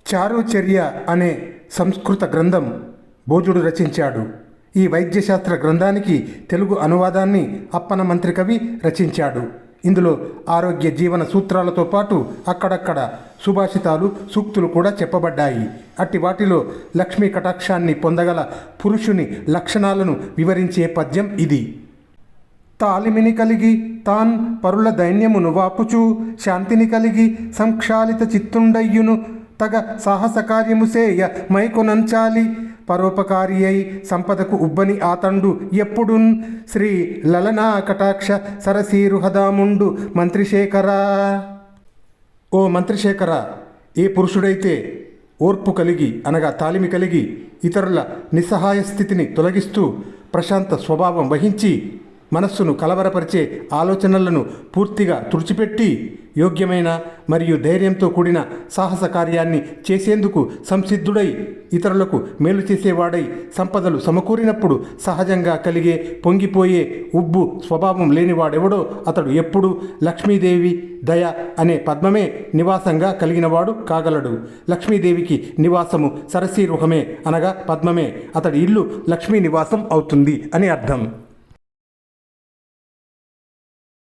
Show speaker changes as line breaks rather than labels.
చారుచర్య అనే సంస్కృత గ్రంథం భోజుడు రచించాడు. ఈ వైద్యశాస్త్ర గ్రంథానికి తెలుగు అనువాదాన్ని అప్పన మంత్రి కవి రచించాడు. ఇందులో ఆరోగ్య జీవన సూత్రాలతో పాటు అక్కడక్కడ సుభాషితాలు, సూక్తులు కూడా చెప్పబడ్డాయి. అట్టి వాటిలో లక్ష్మీ కటాక్షాన్ని పొందగల పురుషుని లక్షణాలను వివరించే పద్యం ఇది. తాలిమిని కలిగి తాన్ పరుల దైన్యమును వాపుచు, శాంతిని కలిగి సంక్షాళిత చిత్తుండయ్యును, తగ సాహస కార్యము సేయ మైకొనంచాలి, పరోపకారి అయి సంపదకు ఉబ్బని ఆతండు ఎప్పుడున్, శ్రీ లలనా కటాక్ష సరసీరుహదాముండు మంత్రిశేఖరా. ఓ మంత్రిశేఖర, ఏ పురుషుడైతే ఓర్పు కలిగి అనగా తాలిమి కలిగి ఇతరుల నిస్సహాయ స్థితిని తొలగిస్తూ ప్రశాంత స్వభావం వహించి మనస్సును కలవరపరిచే ఆలోచనలను పూర్తిగా తుడిచిపెట్టి యోగ్యమైన మరియు ధైర్యంతో కూడిన సాహస కార్యాన్ని చేసేందుకు సంసిద్ధుడై ఇతరులకు మేలు చేసేవాడై సంపదలు సమకూరినప్పుడు సహజంగా కలిగే పొంగిపోయే ఉబ్బు స్వభావం లేనివాడెవడో అతడు ఎప్పుడూ లక్ష్మీదేవి దయ అనే పద్మమే నివాసంగా కలిగినవాడు కాగలడు. లక్ష్మీదేవికి నివాసము సరసీరుహమే అనగా పద్మమే. అతడి ఇల్లు లక్ష్మీ నివాసం అవుతుంది అని అర్థం.